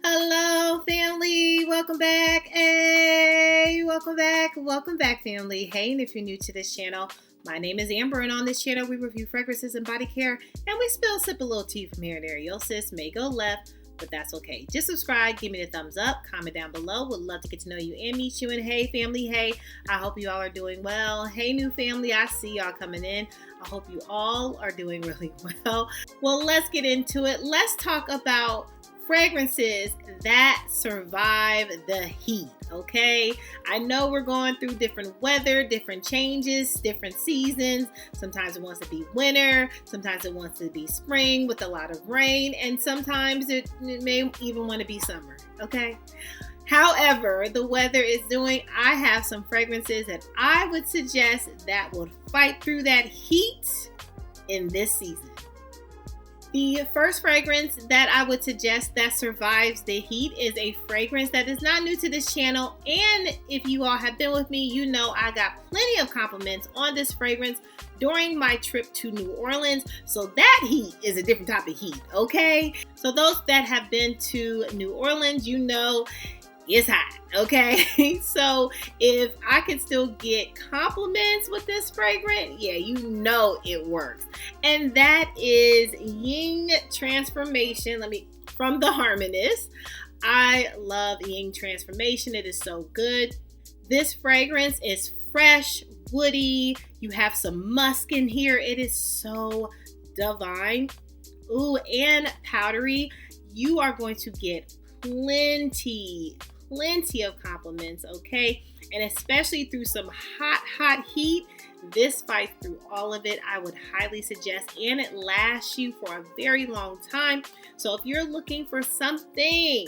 Hello, family. Welcome back. Hey, welcome back. Welcome back, family. Hey, and if you're new to this channel, my name is Amber, and on this channel, we review fragrances and body care, and we sip a little tea from here and there. Your sis may go left, but that's okay. Just subscribe, give me the thumbs up, comment down below. Would love to get to know you and meet you. And hey, family, hey, I hope you all are doing well. Hey, new family, I see y'all coming in. I hope you all are doing really well. Well, let's get into it. Let's talk about fragrances that survive the heat, okay? I know we're going through different weather, different changes, different seasons. Sometimes it wants to be winter, sometimes it wants to be spring with a lot of rain, and sometimes it may even want to be summer, okay? However, the weather is doing, I have some fragrances that I would suggest that would fight through that heat in this season. The first fragrance that I would suggest that survives the heat is a fragrance that is not new to this channel. And if you all have been with me, you know I got plenty of compliments on this fragrance during my trip to New Orleans. So that heat is a different type of heat, okay? So those that have been to New Orleans, you know it's hot, okay? So if I can still get compliments with this fragrance, yeah, you know it works. And that is Ying Transformation. From the Harmonist. I love Ying Transformation. It is so good. This fragrance is fresh, woody. You have some musk in here. It is so divine. Ooh, and powdery. You are going to get plenty of compliments, okay? And especially through some hot heat, this fights through all of it. I would highly suggest, and it lasts you for a very long time. So if you're looking for something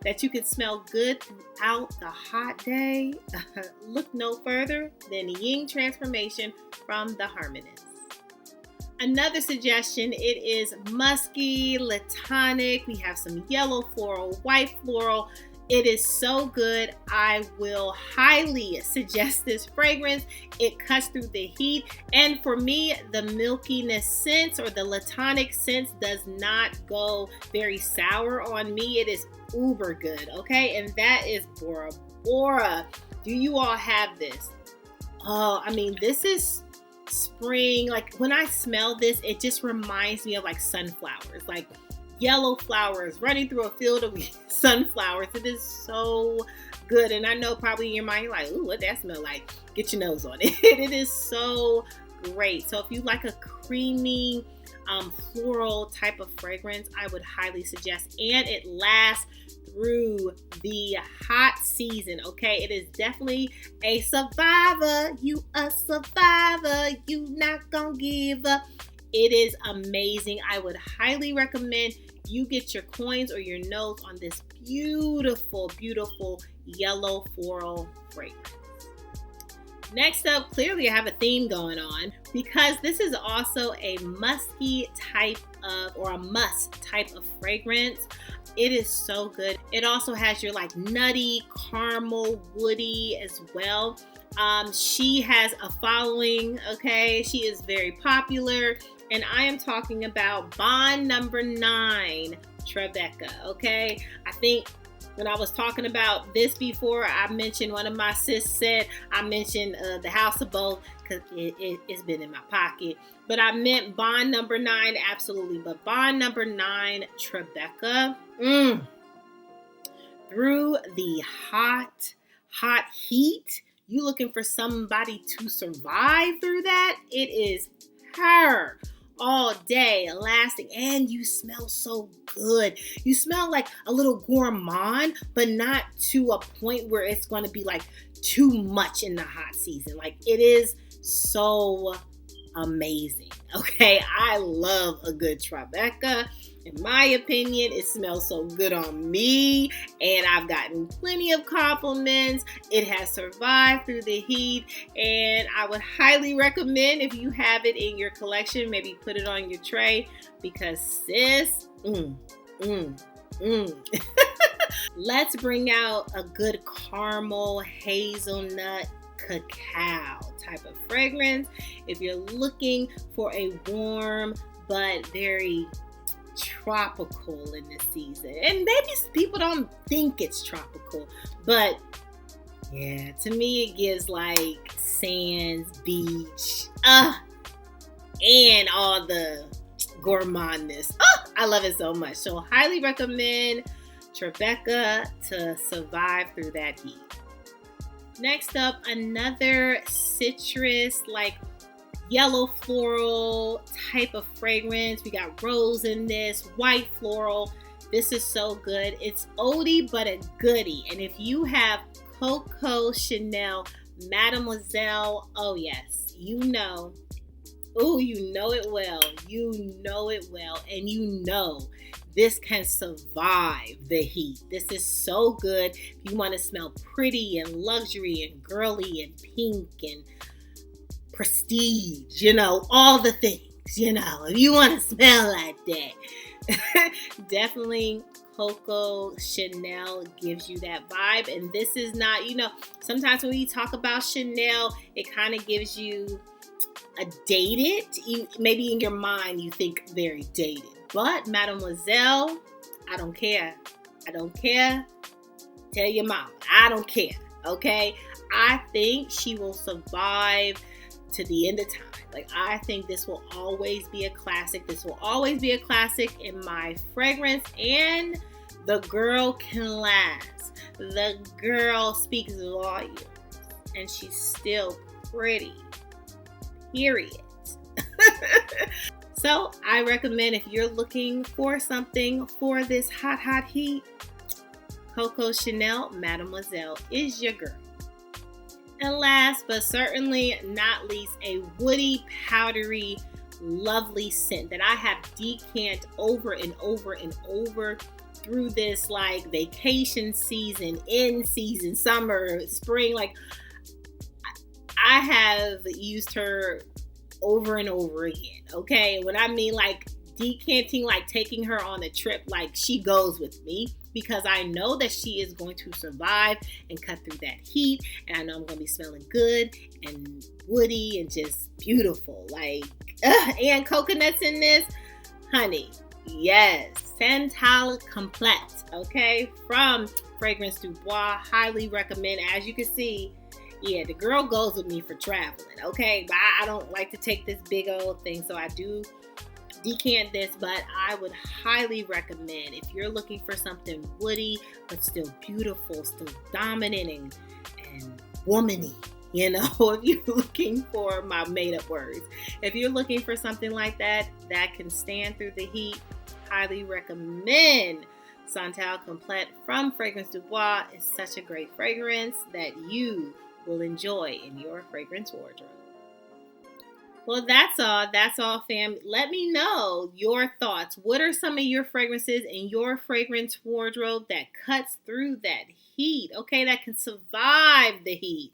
that you can smell good throughout the hot day, look no further than Ying Transformation from the Harmonist. Another suggestion, it is musky, latonic. We have some yellow floral, white floral. It is so good. I will highly suggest this fragrance. It cuts through the heat. And for me, the milkiness sense or the latonic sense does not go very sour on me. It is uber good, okay? And that is Bora Bora. Do you all have this? Oh, I mean, this is spring. Like when I smell this, it just reminds me of like sunflowers, like yellow flowers running through a field of sunflowers. It is so good. And I know probably in your mind, you're like, ooh, what that smell like? Get your nose on it. It is so great. So if you like a creamy, floral type of fragrance, I would highly suggest. And it lasts through the hot season, okay? It is definitely a survivor. You a survivor. You not gonna give up. It is amazing. I would highly recommend you get your coins or your nose on this beautiful, beautiful yellow floral fragrance. Next up, clearly I have a theme going on because this is also a musky type of, or a musk type of fragrance. It is so good. It also has your like nutty, caramel, woody as well. She has a following, okay? She is very popular. And I am talking about Bond Number 9, Tribeca, okay? I think when I was talking about this before, I mentioned, one of my sis said, I mentioned the House of Both because it's been in my pocket. But I meant Bond Number 9, absolutely. But Bond Number 9, Tribeca, through the hot heat, you looking for somebody to survive through that? It is her. All day lasting, and you smell so good. You smell like a little gourmand, but not to a point where it's going to be like too much in the hot season. Like it is so amazing. Okay, I love a good Tribeca. In my opinion, it smells so good on me, and I've gotten plenty of compliments. It has survived through the heat, and I would highly recommend, if you have it in your collection, maybe put it on your tray, because sis, let's bring out a good caramel, hazelnut, cacao type of fragrance. If you're looking for a warm but very tropical in this season. And maybe people don't think it's tropical, but yeah, to me it gives like sands, beach, and all the gourmandness. I love it so much. So highly recommend Tribeca to survive through that heat. Next up, another citrus, like yellow floral type of fragrance. We got rose in this, white floral. This is so good. It's oldie but a goodie. And if you have Coco Chanel Mademoiselle, oh yes, you know. Oh, you know it well. You know it well. And you know this can survive the heat. This is so good. If you want to smell pretty and luxury and girly and pink and prestige, all the things, if you want to smell like that, definitely Coco Chanel gives you that vibe. And this is not, sometimes when we talk about Chanel, it kind of gives you a dated, maybe in your mind you think very dated, but Mademoiselle, I don't care. Tell your mom, I don't care. Okay, I think she will survive to the end of time. Like, I think this will always be a classic. This will always be a classic in my fragrance, and the girl can last. The girl speaks volumes, and she's still pretty. Period. So I recommend, if you're looking for something for this hot heat, Coco Chanel Mademoiselle is your girl. And last but certainly not least, a woody, powdery, lovely scent that I have decanted over and over and over through this like vacation season, in season, summer, spring. Like, I have used her over and over again, okay? When I mean like decanting, like taking her on a trip, like she goes with me, because I know that she is going to survive and cut through that heat, and I know I'm going to be smelling good and woody and just beautiful, like, and coconuts in this, honey, yes, Santal Complete, okay, from Fragrance Du Bois, highly recommend. As you can see, yeah, the girl goes with me for traveling, okay? But I don't like to take this big old thing, so I do decant this, but I would highly recommend, if you're looking for something woody, but still beautiful, still dominant and womany, if you're looking for my made-up words. If you're looking for something like that can stand through the heat, highly recommend Santal Complete from Fragrance Du Bois. Is such a great fragrance that you will enjoy in your fragrance wardrobe. Well, that's all, fam. Let me know your thoughts. What are some of your fragrances in your fragrance wardrobe that cuts through that heat, okay, that can survive the heat?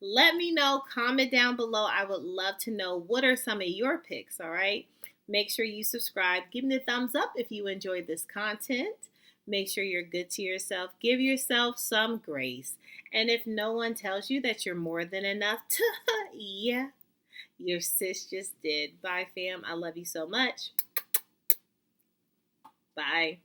Let me know. Comment down below. I would love to know, what are some of your picks, all right? Make sure you subscribe. Give me a thumbs up if you enjoyed this content. Make sure you're good to yourself. Give yourself some grace. And if no one tells you that you're more than enough, yeah, your sis just did. Bye, fam. I love you so much. Bye.